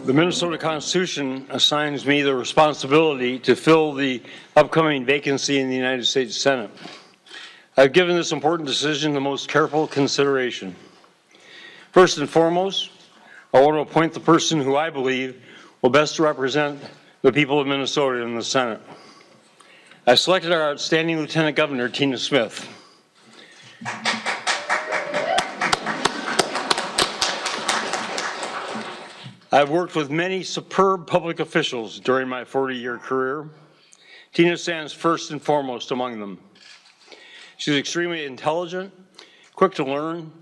The Minnesota Constitution assigns me the responsibility to fill the upcoming vacancy in the United States Senate. I've given this important decision the most careful consideration. First and foremost, I want to appoint the person who I believe will best represent the people of Minnesota in the Senate. I selected our outstanding Lieutenant Governor, Tina Smith. I've worked with many superb public officials during my 40-year career. Tina stands first and foremost among them. She's extremely intelligent, quick to learn,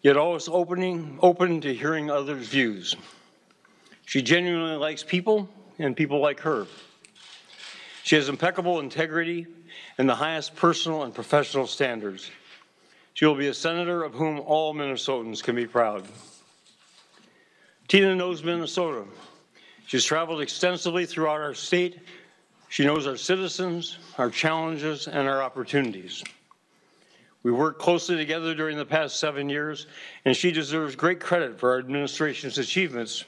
yet always open to hearing others' views. She genuinely likes people and people like her. She has impeccable integrity and the highest personal and professional standards. She will be a senator of whom all Minnesotans can be proud. Tina knows Minnesota. She's traveled extensively throughout our state. She knows our citizens, our challenges, and our opportunities. We worked closely together during the past 7 years, and she deserves great credit for our administration's achievements,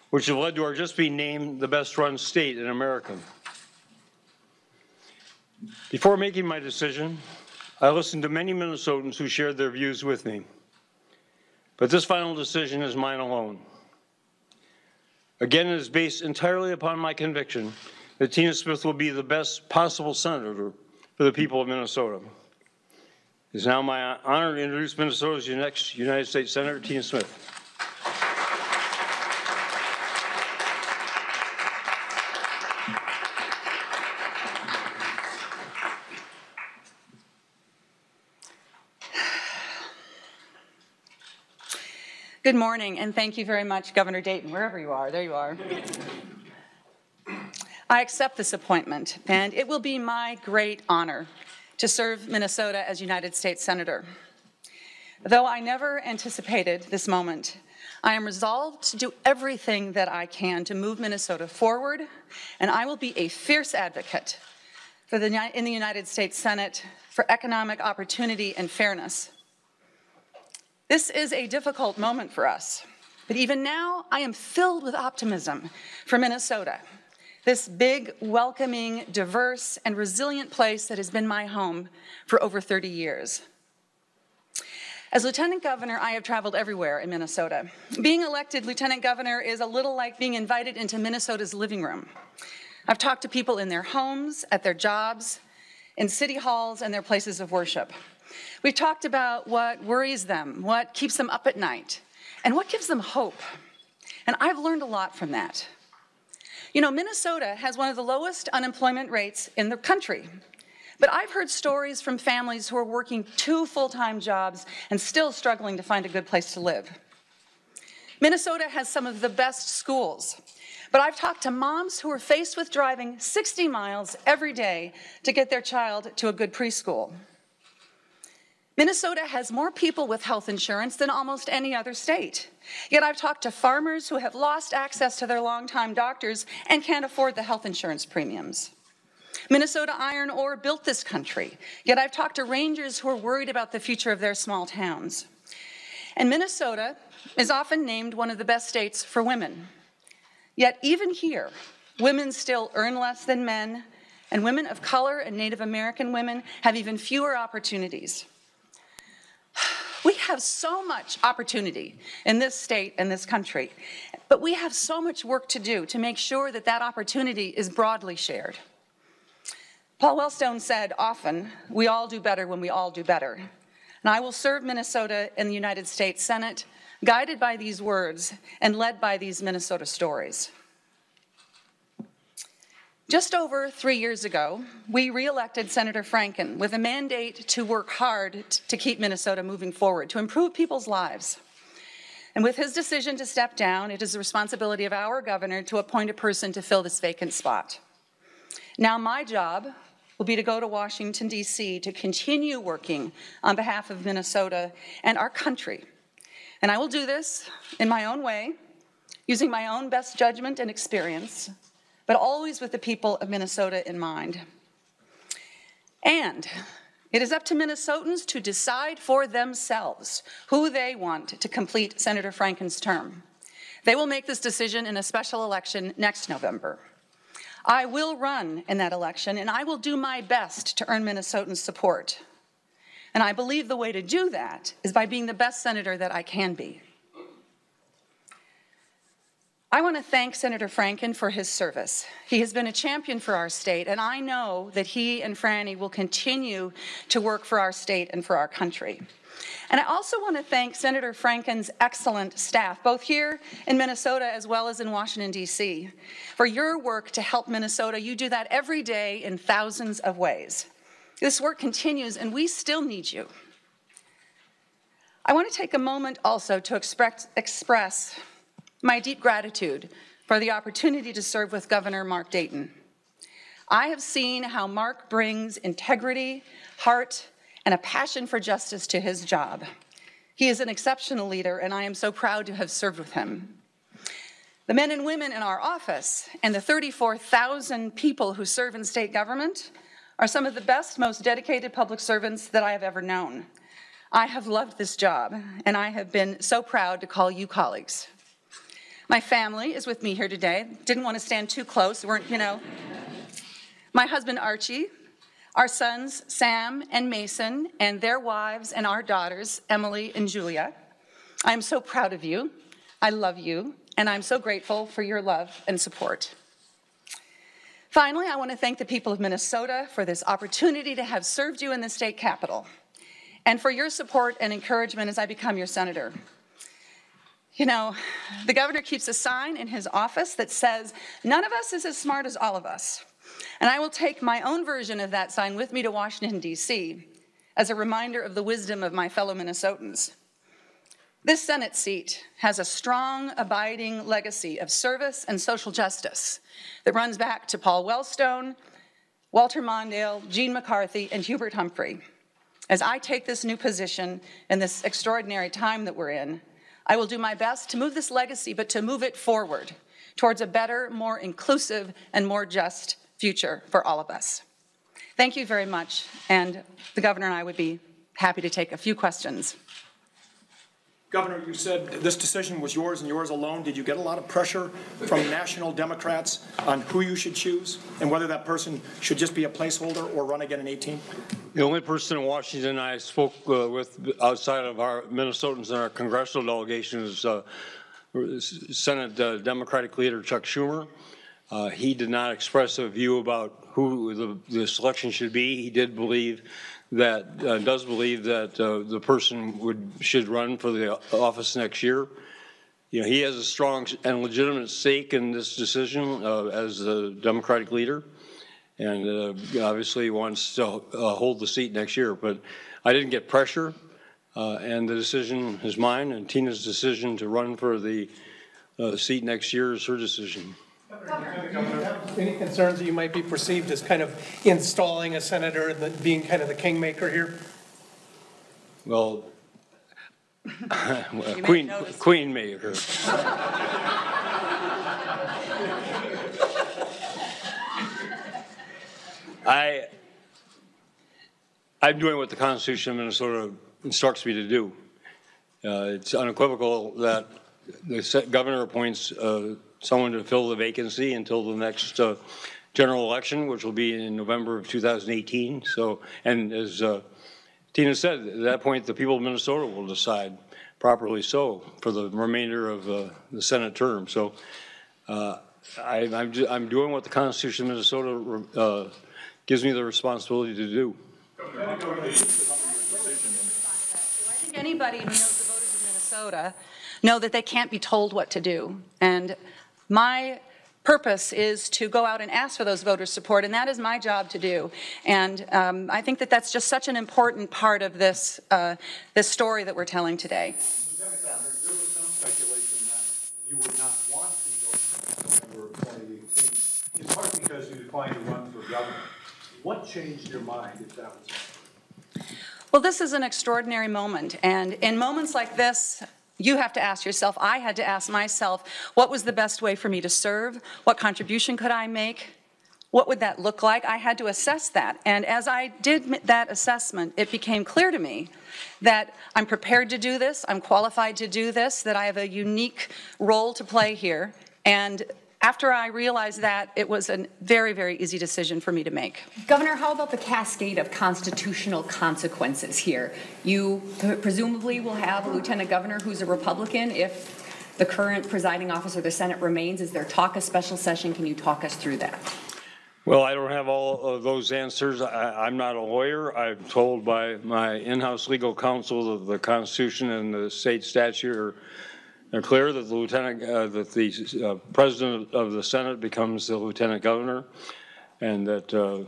which have led to our just being named the best-run state in America. Before making my decision, I listened to many Minnesotans who shared their views with me. But this final decision is mine alone. Again, it is based entirely upon my conviction that Tina Smith will be the best possible senator for the people of Minnesota. It is now my honor to introduce Minnesota's next United States Senator, Tina Smith. Good morning, and thank you very much, Governor Dayton, wherever you are. There you are. I accept this appointment, and it will be my great honor to serve Minnesota as United States Senator. Though I never anticipated this moment, I am resolved to do everything that I can to move Minnesota forward, and I will be a fierce advocate in the United States Senate for economic opportunity and fairness. This is a difficult moment for us, but even now I am filled with optimism for Minnesota, this big, welcoming, diverse, and resilient place that has been my home for over 30 years. As Lieutenant Governor, I have traveled everywhere in Minnesota. Being elected Lieutenant Governor is a little like being invited into Minnesota's living room. I've talked to people in their homes, at their jobs, in city halls, and their places of worship. We've talked about what worries them, what keeps them up at night, and what gives them hope. And I've learned a lot from that. You know, Minnesota has one of the lowest unemployment rates in the country. But I've heard stories from families who are working 2 full-time jobs and still struggling to find a good place to live. Minnesota has some of the best schools. But I've talked to moms who are faced with driving 60 miles every day to get their child to a good preschool. Minnesota has more people with health insurance than almost any other state. Yet I've talked to farmers who have lost access to their longtime doctors and can't afford the health insurance premiums. Minnesota iron ore built this country, yet I've talked to rangers who are worried about the future of their small towns. And Minnesota is often named one of the best states for women. Yet even here, women still earn less than men, and women of color and Native American women have even fewer opportunities. We have so much opportunity in this state and this country, but we have so much work to do to make sure that that opportunity is broadly shared. Paul Wellstone said often, we all do better when we all do better. And I will serve Minnesota in the United States Senate, guided by these words and led by these Minnesota stories. Just over 3 years ago, we re-elected Senator Franken with a mandate to work hard to keep Minnesota moving forward, to improve people's lives. And with his decision to step down, it is the responsibility of our governor to appoint a person to fill this vacant spot. Now my job will be to go to Washington, D.C. to continue working on behalf of Minnesota and our country. And I will do this in my own way, using my own best judgment and experience, but always with the people of Minnesota in mind. And it is up to Minnesotans to decide for themselves who they want to complete Senator Franken's term. They will make this decision in a special election next November. I will run in that election, and I will do my best to earn Minnesotans' support. And I believe the way to do that is by being the best senator that I can be. I want to thank Senator Franken for his service. He has been a champion for our state, and I know that he and Franny will continue to work for our state and for our country. And I also want to thank Senator Franken's excellent staff, both here in Minnesota as well as in Washington, D.C., for your work to help Minnesota. You do that every day in thousands of ways. This work continues, and we still need you. I want to take a moment also to express my deep gratitude for the opportunity to serve with Governor Mark Dayton. I have seen how Mark brings integrity, heart, and a passion for justice to his job. He is an exceptional leader, and I am so proud to have served with him. The men and women in our office and the 34,000 people who serve in state government are some of the best, most dedicated public servants that I have ever known. I have loved this job, and I have been so proud to call you colleagues. My family is with me here today. Didn't want to stand too close, My husband Archie, our sons Sam and Mason, and their wives and our daughters, Emily and Julia. I am so proud of you. I love you, and I'm so grateful for your love and support. Finally, I want to thank the people of Minnesota for this opportunity to have served you in the state capitol, and for your support and encouragement as I become your senator. You know, the governor keeps a sign in his office that says, "None of us is as smart as all of us." And I will take my own version of that sign with me to Washington, D.C., as a reminder of the wisdom of my fellow Minnesotans. This Senate seat has a strong, abiding legacy of service and social justice that runs back to Paul Wellstone, Walter Mondale, Gene McCarthy, and Hubert Humphrey. As I take this new position in this extraordinary time that we're in, I will do my best to move this legacy, but to move it forward towards a better, more inclusive, and more just future for all of us. Thank you very much, and the governor and I would be happy to take a few questions. Governor, you said this decision was yours and yours alone. Did you get a lot of pressure from national Democrats on who you should choose and whether that person should just be a placeholder or run again in 18? The only person in Washington I spoke with outside of our Minnesotans and our congressional delegation is Senate Democratic leader Chuck Schumer. He did not express a view about who the selection should be. He did believe that does believe that the person should run for the office next year. You know, he has a strong and legitimate stake in this decision as the Democratic leader, and obviously wants to hold the seat next year. But I didn't get pressure, and the decision is mine, and Tina's decision to run for the seat next year is her decision. Governor, any concerns that you might be perceived as kind of installing a senator and being kind of the kingmaker here? Well, Queen maker. I'm doing what the Constitution of Minnesota instructs me to do. It's unequivocal that the governor appoints someone to fill the vacancy until the next general election, which will be in November of 2018. So, and as Tina said, at that point, the people of Minnesota will decide, properly so, for the remainder of the Senate term. So, I'm doing what the Constitution of Minnesota gives me the responsibility to do. I think anybody who knows the voters of Minnesota know that they can't be told what to do. And my purpose is to go out and ask for those voters' support, and that is my job to do. And I think that that's just such an important part of this, this story that we're telling today. Lieutenant Governor, there was some speculation that you would not want to go to November 2018, in part because you declined to run for governor. What changed your mind if that was it? Well, this is an extraordinary moment, and in moments like this, you have to ask yourself, I had to ask myself, what was the best way for me to serve? What contribution could I make? what would that look like? I had to assess that. And as I did that assessment, it became clear to me that I'm prepared to do this, I'm qualified to do this, that I have a unique role to play here. And after I realized that, it was a very, very easy decision for me to make. Governor, how about the cascade of constitutional consequences here? You presumably will have a lieutenant governor who's a Republican if the current presiding officer of the Senate remains. Is there talk of special session? Can you talk us through that? Well, I don't have all of those answers. I'm not a lawyer. I'm told by my in-house legal counsel that the Constitution and the state statute are clear that the president of the Senate becomes the lieutenant governor, and that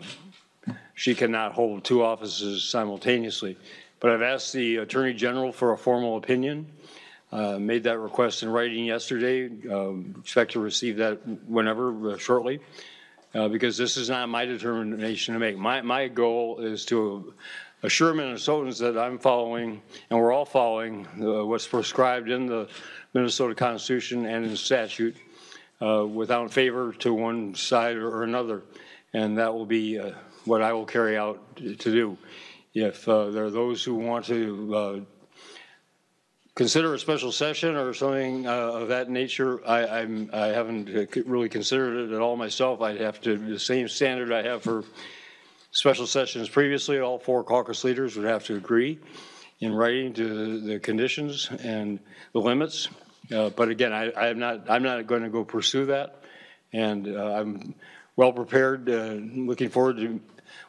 she cannot hold two offices simultaneously. But I've asked the Attorney General for a formal opinion. Made that request in writing yesterday. Expect to receive that whenever, shortly. Because this is not my determination to make. My goal is to assure Minnesotans that I'm following, and we're all following, what's prescribed in the Minnesota Constitution and in statute without favor to one side or another. And that will be what I will carry out to do. If there are those who want to consider a special session or something of that nature, I haven't really considered it at all myself. I'd have to, the same standard I have for special sessions previously, all four caucus leaders would have to agree in writing to the conditions and the limits. But again, I'm not going to go pursue that. And I'm well prepared, looking forward to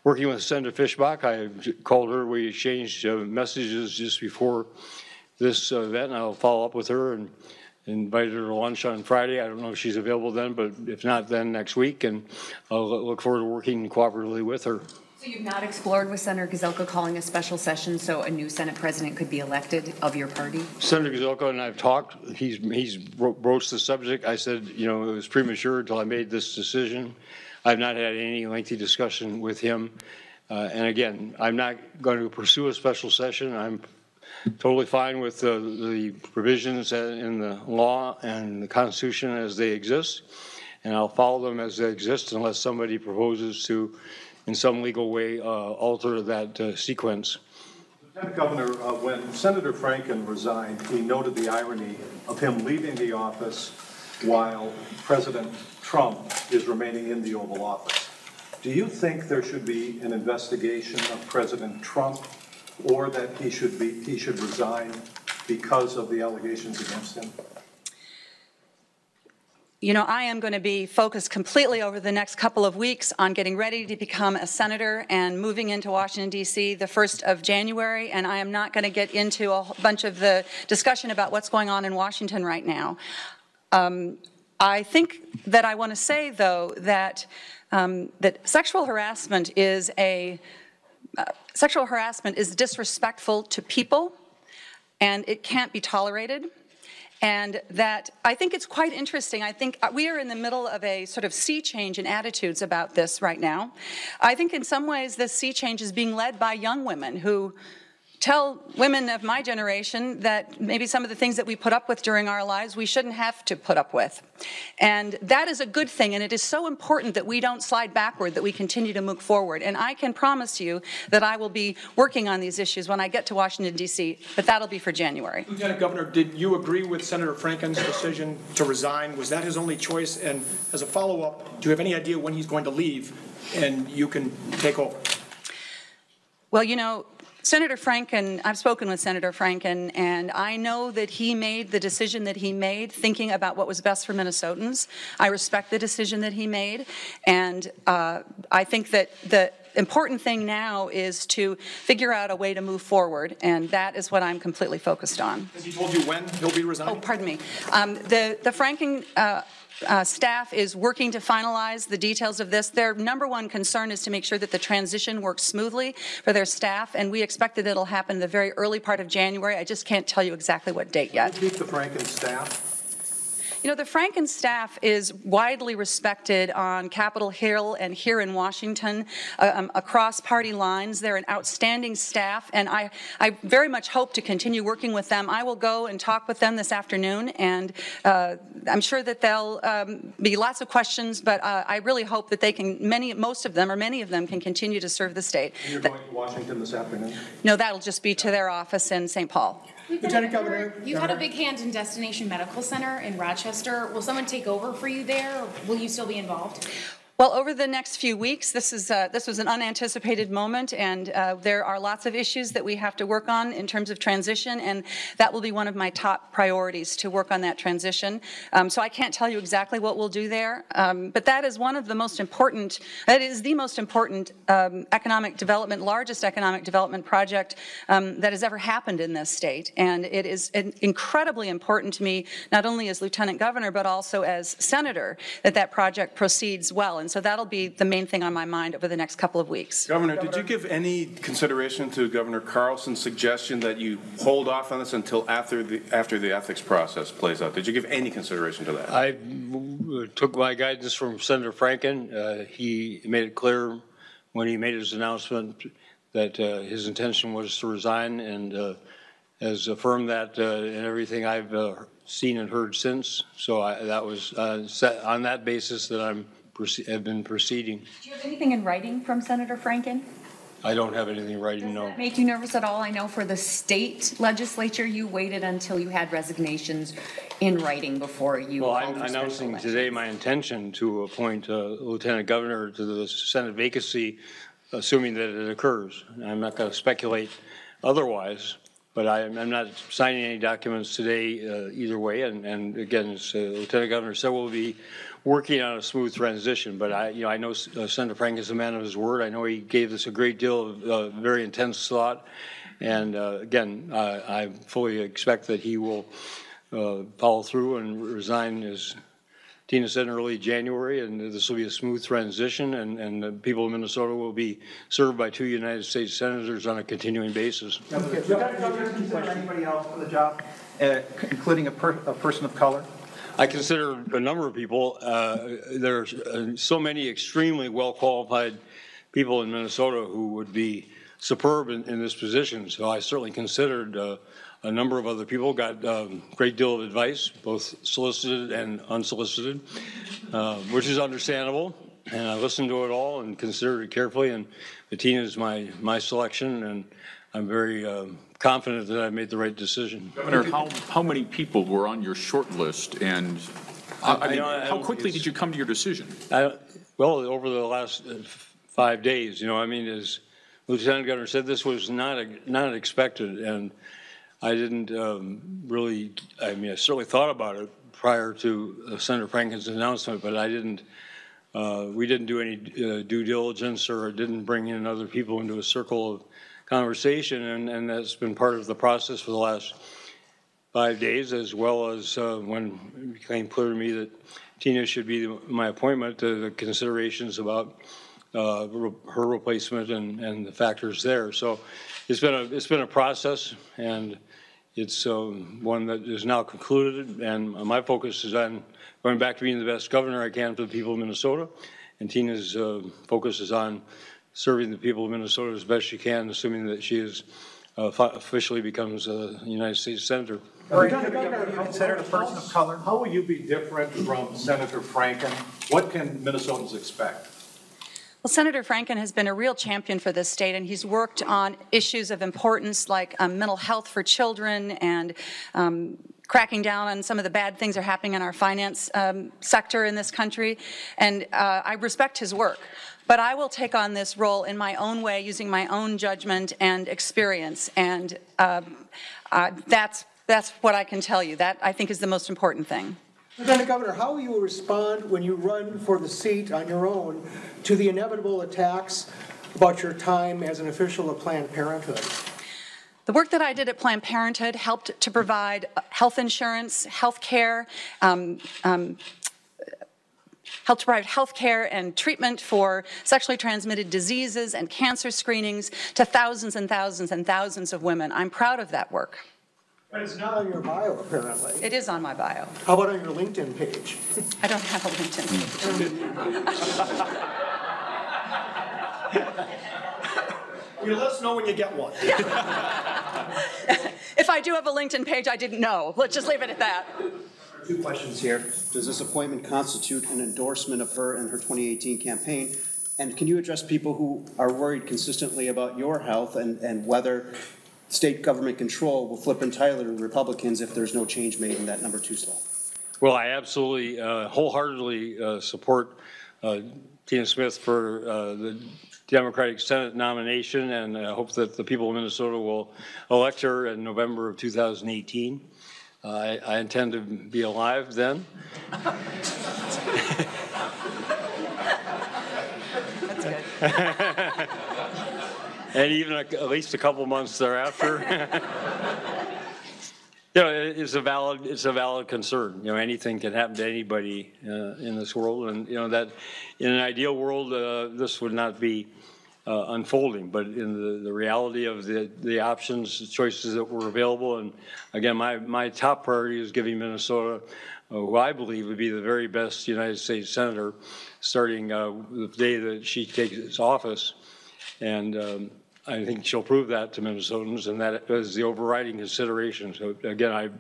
working with Senator Fischbach. I called her, we exchanged messages just before this event, and I'll follow up with her and invited her to lunch on Friday. I don't know if she's available then, but if not, then next week, and I'll look forward to working cooperatively with her. So you've not explored with Senator Gazelka calling a special session so a new Senate president could be elected of your party? Senator Gazelka and I have talked. He's broached the subject. I said, you know, it was premature until I made this decision. I've not had any lengthy discussion with him. And again, I'm not going to pursue a special session. I'm totally fine with the provisions in the law and the Constitution as they exist, and I'll follow them as they exist unless somebody proposes to, in some legal way, alter that sequence. Lieutenant Governor, when Senator Franken resigned, he noted the irony of him leaving the office while President Trump is remaining in the Oval Office. Do you think there should be an investigation of President Trump, or that he should resign because of the allegations against him? You know, I am going to be focused completely over the next couple of weeks on getting ready to become a senator and moving into Washington, D.C. the 1st of January, and I am not going to get into a bunch of the discussion about what's going on in Washington right now. I think that I want to say, though, that that sexual harassment is disrespectful to people, and it can't be tolerated. And that I think it's quite interesting. I think we are in the middle of a sort of sea change in attitudes about this right now. I think in some ways this sea change is being led by young women who tell women of my generation that maybe some of the things that we put up with during our lives we shouldn't have to put up with. And that is a good thing, and it is so important that we don't slide backward, that we continue to move forward. And I can promise you that I will be working on these issues when I get to Washington, D.C., but that'll be for January. Lieutenant Governor, did you agree with Senator Franken's decision to resign? Was that his only choice? And as a follow-up, do you have any idea when he's going to leave and you can take over? Well, you know, Senator Franken, I've spoken with Senator Franken, and I know that he made the decision that he made thinking about what was best for Minnesotans. I respect the decision that he made, and I think that the important thing now is to figure out a way to move forward, and that is what I'm completely focused on. Has he told you when he'll be resigning? Oh, pardon me. The Franken staff is working to finalize the details of this. Their number one concern is to make sure that the transition works smoothly for their staff, and we expect that it'll happen in the very early part of January. I just can't tell you exactly what date yet. Can you keep the Franken staff? You know, the Franken staff is widely respected on Capitol Hill and here in Washington across party lines. They're an outstanding staff, and I very much hope to continue working with them. I will go and talk with them this afternoon, and I'm sure that there'll be lots of questions, but I really hope that they can, most of them, or many of them, can continue to serve the state. And you're going to Washington this afternoon? No, that'll just be to their office in St. Paul. Lieutenant Governor, you've had a big hand in Destination Medical Center in Rochester. Will someone take over for you there, or will you still be involved? Well, over the next few weeks, this was an unanticipated moment, and there are lots of issues that we have to work on in terms of transition, and that will be one of my top priorities, to work on that transition. So I can't tell you exactly what we'll do there, but that is one of the most important, that is the most important economic development, largest economic development project that has ever happened in this state, and it is incredibly important to me, not only as Lieutenant Governor, but also as Senator, that project proceeds well. And so that'll be the main thing on my mind over the next couple of weeks. Governor, did you give any consideration to Governor Carlson's suggestion that you hold off on this until after the ethics process plays out? Did you give any consideration to that? I took my guidance from Senator Franken. He made it clear when he made his announcement that his intention was to resign, and has affirmed that in everything I've seen and heard since. So that was set on that basis that have been proceeding. Do you have anything in writing from Senator Franken? I don't have anything in writing, no. Does that make you nervous at all? I know for the state legislature, you waited until you had resignations in writing before you. Well, I'm announcing today my intention to appoint Lieutenant Governor to the Senate vacancy, assuming that it occurs. I'm not going to speculate otherwise, but I'm not signing any documents today either way. And again, as Lieutenant Governor said, we'll be working on a smooth transition. But I know Senator Frank is a man of his word. I know he gave us a great deal of very intense thought. And again, I fully expect that he will follow through and resign, as Tina said, in early January, and this will be a smooth transition, and the people of Minnesota will be served by 2 United States senators on a continuing basis. Did you consider anybody else for the job, including a person of color? I consider a number of people. There are so many extremely well-qualified people in Minnesota who would be superb in this position, so I certainly considered a number of other people, got a great deal of advice, both solicited and unsolicited, which is understandable. And I listened to it all and considered it carefully. And Bettina is my selection, and I'm very confident that I made the right decision. Governor, how many people were on your short list, and how quickly did you come to your decision? Well, over the last 5 days, as Lieutenant Governor said, this was not expected, and I didn't really, I certainly thought about it prior to Senator Franken's announcement, but we didn't do any due diligence or didn't bring in other people into a circle of conversation, and that's been part of the process for the last 5 days, as well as when it became clear to me that Tina should be my appointment, the considerations about her replacement and the factors there. So it's been a process, and it's one that is now concluded, and my focus is on going back to being the best governor I can for the people of Minnesota, and Tina's focus is on serving the people of Minnesota as best she can, assuming that she is officially becomes a United States Senator. Are you considered a person of color? How will you be different from Senator Franken? What can Minnesotans expect? Well, Senator Franken has been a real champion for this state, and he's worked on issues of importance like mental health for children and cracking down on some of the bad things that are happening in our finance sector in this country. And I respect his work. But I will take on this role in my own way, using my own judgment and experience. And that's what I can tell you. That, I think, is the most important thing. Lieutenant Governor, how will you respond when you run for the seat on your own to the inevitable attacks about your time as an official of Planned Parenthood? The work that I did at Planned Parenthood helped to provide health insurance, health care, helped to provide health care and treatment for sexually transmitted diseases and cancer screenings to thousands and thousands and thousands of women. I'm proud of that work. But it's not on your bio, apparently. It is on my bio. How about on your LinkedIn page? I don't have a LinkedIn page. You let us know when you get one. If I do have a LinkedIn page, I didn't know. Let's just leave it at that. 2 questions here. Does this appointment constitute an endorsement of her and her 2018 campaign? And can you address people who are worried consistently about your health and whether state government control will flip entirely to Republicans if there's no change made in that number 2 slot? Well, I absolutely, wholeheartedly support Tina Smith for the Democratic Senate nomination, and I hope that the people of Minnesota will elect her in November of 2018. I intend to be alive then. That's good. And even at least a couple months thereafter. You know, it's a valid concern. You know, anything can happen to anybody in this world, and you know that in an ideal world this would not be unfolding. But in the reality of the options, the choices that were available, and again, my top priority is giving Minnesota, who I believe would be the very best United States senator, starting the day that she takes office, and. I think she'll prove that to Minnesotans, and that is the overriding consideration. So again, I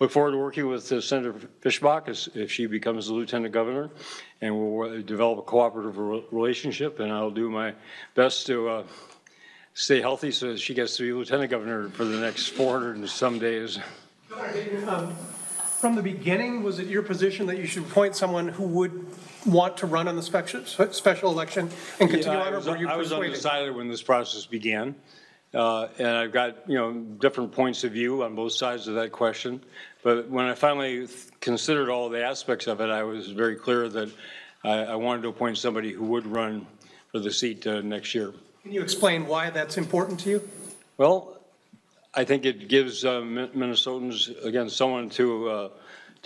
look forward to working with Senator Fischbach if she becomes the lieutenant governor, and we'll develop a cooperative relationship, and I'll do my best to stay healthy so that she gets to be lieutenant governor for the next 400 and some days. From the beginning, was it your position that you should appoint someone who would want to run on the special election and continue on, or were you persuaded? I was undecided when this process began, and I've got different points of view on both sides of that question. But when I finally considered all the aspects of it, I was very clear that I wanted to appoint somebody who would run for the seat next year. Can you explain why that's important to you? Well, I think it gives Minnesotans, again, someone to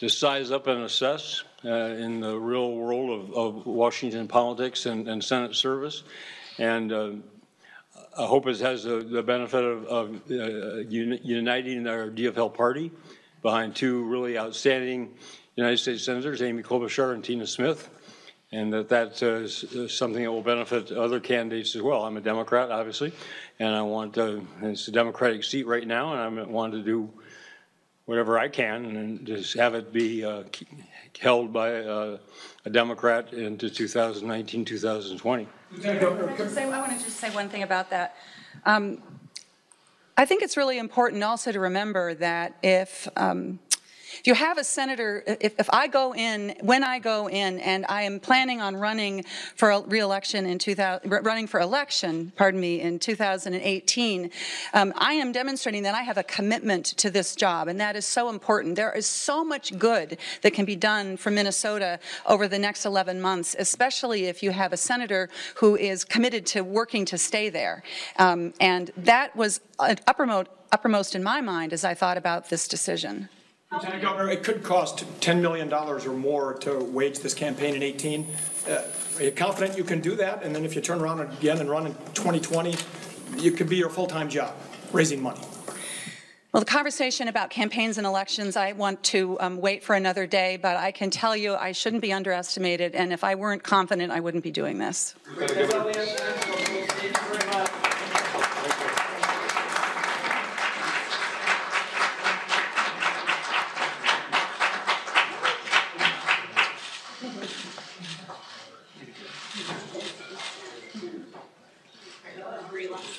size up and assess in the real world of Washington politics and Senate service. And I hope it has the benefit of uniting our DFL party behind 2 really outstanding United States senators, Amy Klobuchar and Tina Smith, and that is something that will benefit other candidates as well. I'm a Democrat, obviously, and I want it's a Democratic seat right now, and I want to do whatever I can and just have it be held by a Democrat into 2019, 2020. I want to just say one thing about that. I think it's really important also to remember that if you have a senator, if I go in, when I go in, and I am planning on running for re-election in 2018, I am demonstrating that I have a commitment to this job, and that is so important. There is so much good that can be done for Minnesota over the next 11 months, especially if you have a senator who is committed to working to stay there. And that was uppermost in my mind as I thought about this decision. Lieutenant Governor, it could cost $10 million or more to wage this campaign in 2018. Are you confident you can do that? And then if you turn around again and run in 2020, it could be your full-time job, raising money. Well, the conversation about campaigns and elections, I want to wait for another day, but I can tell you I shouldn't be underestimated, and if I weren't confident, I wouldn't be doing this.